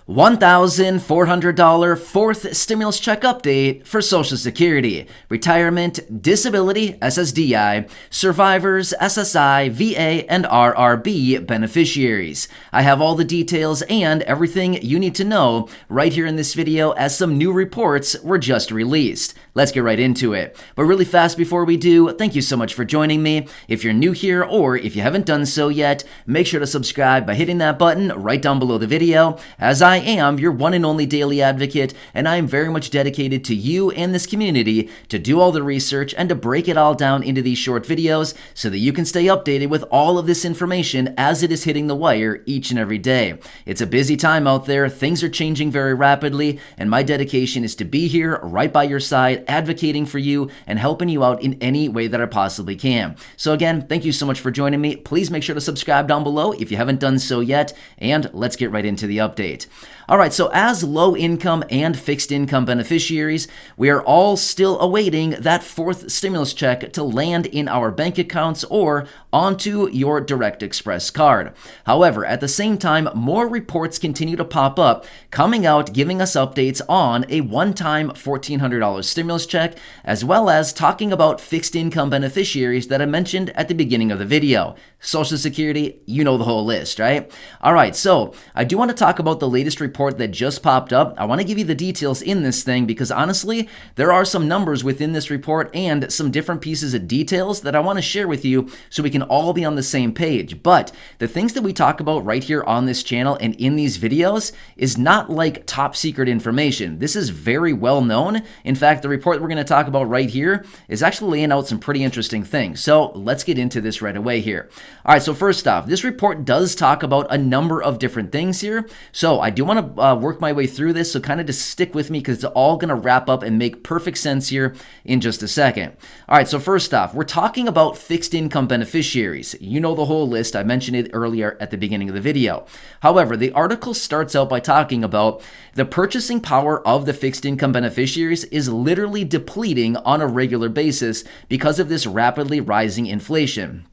$1,400 fourth stimulus check update for Social Security, retirement, disability, SSDI, survivors, SSI, VA, and RRB beneficiaries. I have all the details and everything you need to know right here in this video as some new reports were just released. Let's get right into it. But really fast before we do, thank you so much for joining me. If you're new here or if you haven't done so yet, make sure to subscribe by hitting that button right down below the video, as I am your one and only daily advocate, and I am very much dedicated to you and this community to do all the research and to break it all down into these short videos so that you can stay updated with all of this information as it is hitting the wire each and every day. It's a busy time out there, things are changing very rapidly, and my dedication is to be here right by your side, advocating for you and helping you out in any way that I possibly can. So again, thank you so much for joining me. Please make sure to subscribe down below if you haven't done so yet, and let's get right into the update. All right, so as low-income and fixed-income beneficiaries, we are all still awaiting that fourth stimulus check to land in our bank accounts or onto your Direct Express card. However, at the same time, more reports continue to pop up, coming out giving us updates on a one-time $1,400 stimulus check, as well as talking about fixed-income beneficiaries that I mentioned at the beginning of the video. Social Security, you know the whole list, right? All right, so I do want to talk about the latest report that just popped up. I want to give you the details in this thing because honestly, there are some numbers within this report and some different pieces of details that I want to share with you so we can all be on the same page. But the things that we talk about right here on this channel and in these videos is not like top secret information. This is very well known. In fact, the report we're going to talk about right here is actually laying out some pretty interesting things. So let's get into this right away here. All right, so first off, this report does talk about a number of different things here. So I do want to work my way through this, so kind of just stick with me because it's all going to wrap up and make perfect sense here in just a second. All right, so first off, we're talking about fixed income beneficiaries. You know the whole list. I mentioned it earlier at the beginning of the video. However, the article starts out by talking about the purchasing power of the fixed income beneficiaries is literally depleting on a regular basis because of this rapidly rising inflation.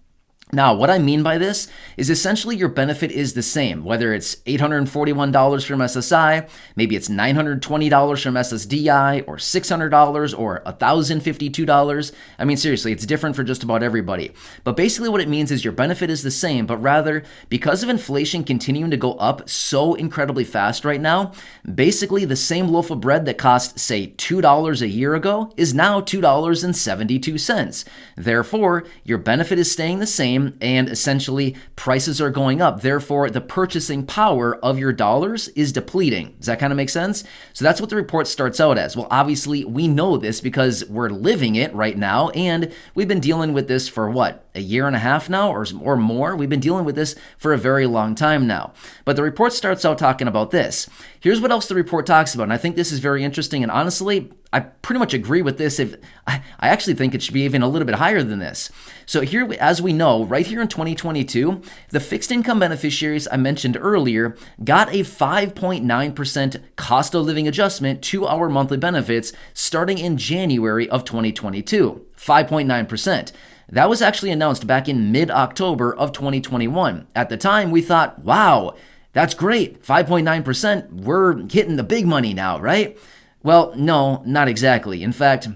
Now, what I mean by this is essentially your benefit is the same, whether it's $841 from SSI, maybe it's $920 from SSDI, or $600, or $1,052. I mean, seriously, it's different for just about everybody. But basically what it means is your benefit is the same, but rather, because of inflation continuing to go up so incredibly fast right now, basically the same loaf of bread that cost, say, $2 a year ago is now $2.72. Therefore, your benefit is staying the same, and essentially prices are going up. Therefore, the purchasing power of your dollars is depleting. Does that kind of make sense? So that's what the report starts out as. Well, obviously, we know this because we're living it right now, and we've been dealing with this for what? A year and a half now or more? We've been dealing with this for a very long time now. But the report starts out talking about this. Here's what else the report talks about, and I think this is very interesting, and honestly, I pretty much agree with this. I actually think it should be even a little bit higher than this. So here, as we know, right here in 2022, the fixed income beneficiaries I mentioned earlier got a 5.9% cost of living adjustment to our monthly benefits starting in January of 2022. 5.9%. That was actually announced back in mid-October of 2021. At the time, we thought, wow, that's great. 5.9%, we're hitting the big money now, right? Well, no, not exactly. In fact,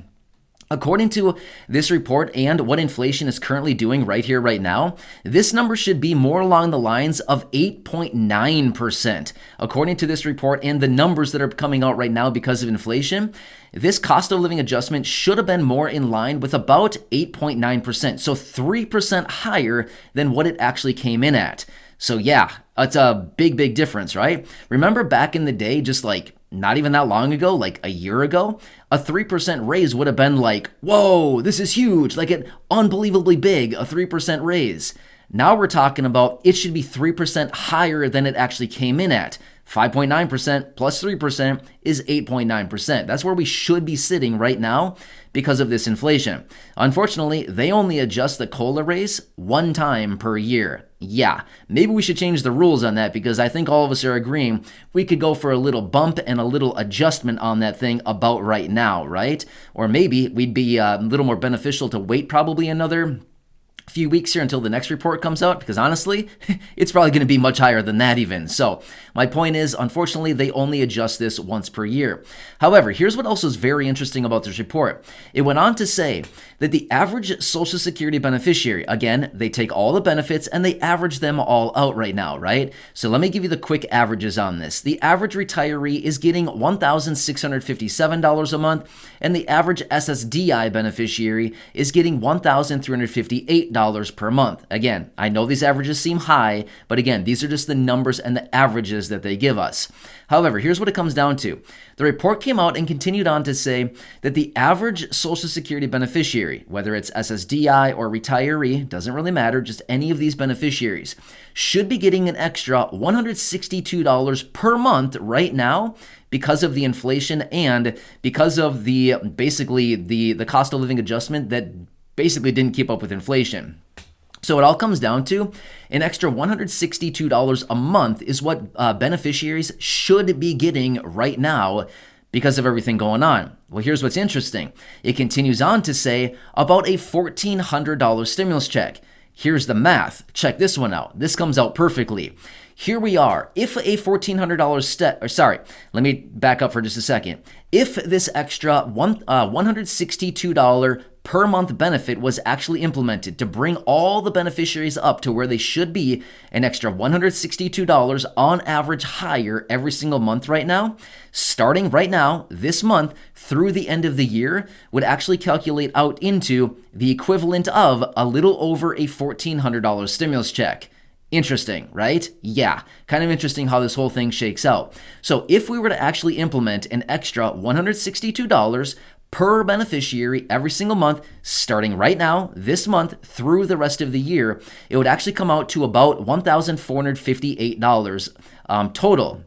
according to this report and what inflation is currently doing right here, right now, this number should be more along the lines of 8.9%. According to this report and the numbers that are coming out right now because of inflation, this cost of living adjustment should have been more in line with about 8.9%. So 3% higher than what it actually came in at. So yeah, it's a big, big difference, right? Remember back in the day, just like not even that long ago, like a year ago, a 3% raise would have been like, whoa, this is huge, like an unbelievably big, a 3% raise. Now we're talking about it should be 3% higher than it actually came in at. 5.9% plus 3% is 8.9%. That's where we should be sitting right now because of this inflation. Unfortunately, they only adjust the COLA raise one time per year. Yeah, maybe we should change the rules on that because I think all of us are agreeing we could go for a little bump and a little adjustment on that thing about right now, right? Or maybe we'd be a little more beneficial to wait probably another few weeks here until the next report comes out, because honestly, it's probably going to be much higher than that even. So my point is, unfortunately, they only adjust this once per year. However, here's what also is very interesting about this report. It went on to say that the average Social Security beneficiary, again, they take all the benefits and they average them all out right now, right? So let me give you the quick averages on this. The average retiree is getting $1,657 a month, and the average SSDI beneficiary is getting $1,358 per month. Again, I know these averages seem high, but again, these are just the numbers and the averages that they give us. However, here's what it comes down to. The report came out and continued on to say that the average Social Security beneficiary, whether it's SSDI or retiree, doesn't really matter, just any of these beneficiaries, should be getting an extra $162 per month right now because of the inflation and because of the cost of living adjustment that basically didn't keep up with inflation. So it all comes down to an extra $162 a month is what beneficiaries should be getting right now because of everything going on. Well, here's what's interesting. It continues on to say about a $1,400 stimulus check. Here's the math. Check this one out. This comes out perfectly. Here we are. If a $1,400 let me back up for just a second. If this extra $162 per month benefit was actually implemented to bring all the beneficiaries up to where they should be, an extra $162 on average higher every single month right now, starting right now, this month through the end of the year, would actually calculate out into the equivalent of a little over a $1,400 stimulus check. Interesting, right? Yeah, kind of interesting how this whole thing shakes out. So if we were to actually implement an extra $162 per beneficiary every single month, starting right now, this month, through the rest of the year, it would actually come out to about $1,458 total,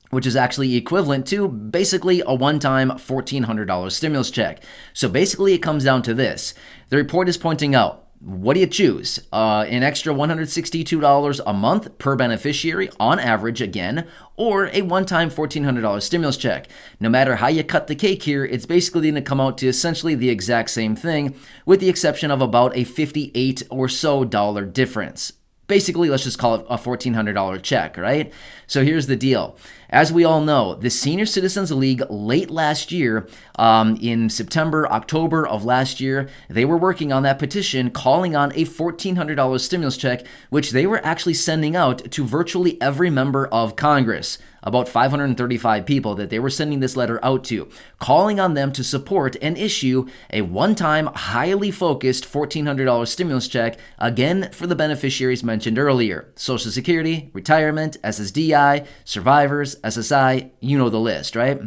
which is actually equivalent to basically a one-time $1,400 stimulus check. So basically it comes down to this. The report is pointing out, what do you choose? An extra $162 a month per beneficiary on average again, or a one-time $1,400 stimulus check. No matter how you cut the cake here, it's basically going to come out to essentially the exact same thing, with the exception of about a $58 or so difference. Basically, let's just call it a $1,400 check, right? So here's the deal. As we all know, the Senior Citizens League late last year, in September, October of last year, they were working on that petition calling on a $1,400 stimulus check, which they were actually sending out to virtually every member of Congress. About 535 people that they were sending this letter out to, calling on them to support and issue a one-time, highly focused $1,400 stimulus check, again for the beneficiaries mentioned earlier. Social Security, retirement, SSDI, survivors, SSI, you know the list, right?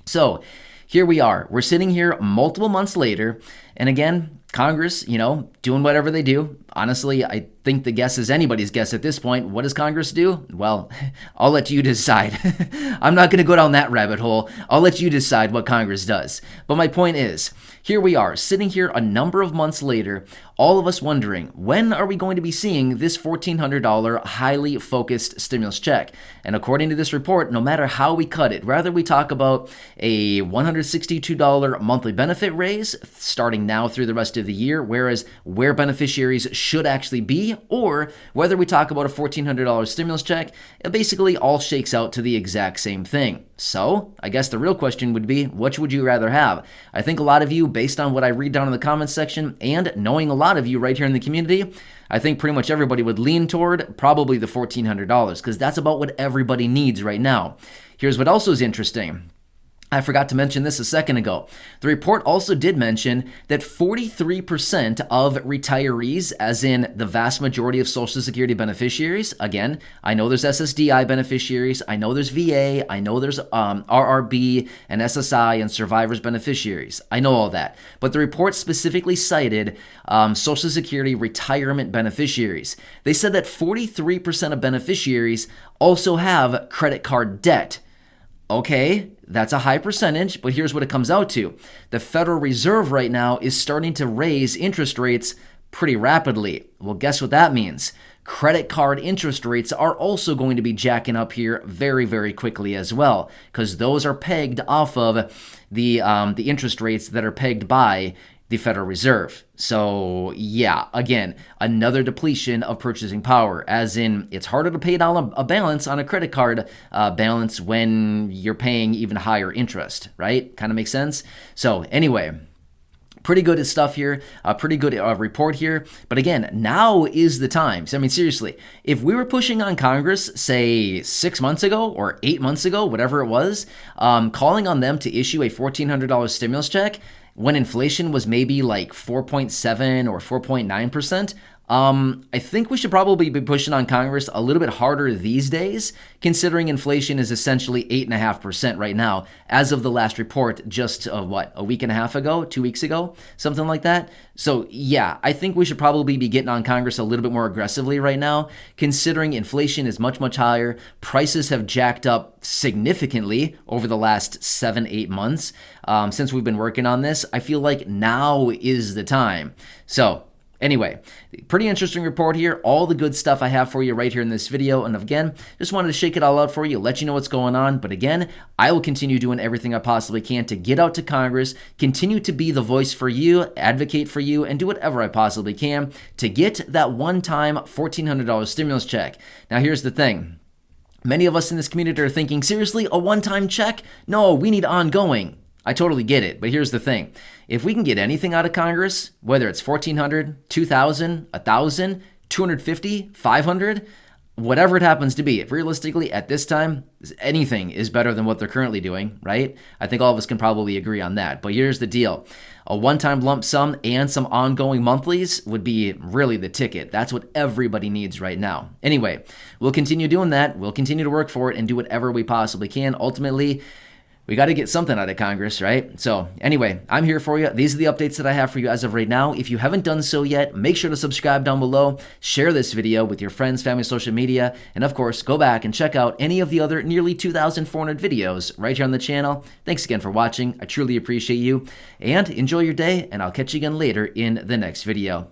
So here we are. We're sitting here multiple months later, and again, Congress, doing whatever they do. Honestly, I think the guess is anybody's guess at this point. What does Congress do? Well, I'll let you decide. I'm not going to go down that rabbit hole. I'll let you decide what Congress does. But my point is, here we are, sitting here a number of months later, all of us wondering, when are we going to be seeing this $1,400 highly focused stimulus check? And according to this report, no matter how we cut it, whether we talk about a $162 monthly benefit raise starting now through the rest of the year, whereas where beneficiaries should actually be, or whether we talk about a $1,400 stimulus check, it basically all shakes out to the exact same thing. So, I guess the real question would be, which would you rather have? I think a lot of you, based on what I read down in the comments section, and knowing a lot of you right here in the community, I think pretty much everybody would lean toward probably the $1,400, because that's about what everybody needs right now. Here's what also is interesting. I forgot to mention this a second ago. The report also did mention that 43% of retirees, as in the vast majority of Social Security beneficiaries, again, I know there's SSDI beneficiaries, I know there's VA, I know there's RRB and SSI and survivors beneficiaries. I know all that. But the report specifically cited Social Security retirement beneficiaries. They said that 43% of beneficiaries also have credit card debt. Okay, that's a high percentage, but here's what it comes out to. The Federal Reserve right now is starting to raise interest rates pretty rapidly. Well, guess what that means? Credit card interest rates are also going to be jacking up here very, very quickly as well, because those are pegged off of the interest rates that are pegged by the Federal Reserve. So yeah, again, another depletion of purchasing power, as in it's harder to pay down a balance on a credit card balance when you're paying even higher interest, right? Kind of makes sense. So anyway, pretty good stuff here, pretty good report here. But again, now is the time. So, I mean, seriously, if we were pushing on Congress, say 6 months ago or 8 months ago, whatever it was, calling on them to issue a $1,400 stimulus check when inflation was maybe like 4.7 or 4.9%, I think we should probably be pushing on Congress a little bit harder these days, considering inflation is essentially 8.5% right now, as of the last report just, a week and a half ago, 2 weeks ago, something like that. So yeah, I think we should probably be getting on Congress a little bit more aggressively right now, considering inflation is much, much higher. Prices have jacked up significantly over the last 7-8 months since we've been working on this. I feel like now is the time. So anyway, pretty interesting report here. All the good stuff I have for you right here in this video. And again, just wanted to shake it all out for you, let you know what's going on. But again, I will continue doing everything I possibly can to get out to Congress, continue to be the voice for you, advocate for you, and do whatever I possibly can to get that one-time $1,400 stimulus check. Now, here's the thing. Many of us in this community are thinking, seriously, a one-time check? No, we need ongoing. I totally get it, but here's the thing. If we can get anything out of Congress, whether it's $1,400, $2,000, $1,000, $250, $500, whatever it happens to be, if realistically at this time, anything is better than what they're currently doing, right? I think all of us can probably agree on that. But here's the deal. A one-time lump sum and some ongoing monthlies would be really the ticket. That's what everybody needs right now. Anyway, we'll continue doing that. We'll continue to work for it and do whatever we possibly can. Ultimately, we got to get something out of Congress, right? So anyway, I'm here for you. These are the updates that I have for you as of right now. If you haven't done so yet, make sure to subscribe down below, share this video with your friends, family, social media, and of course, go back and check out any of the other nearly 2,400 videos right here on the channel. Thanks again for watching. I truly appreciate you, and enjoy your day, and I'll catch you again later in the next video.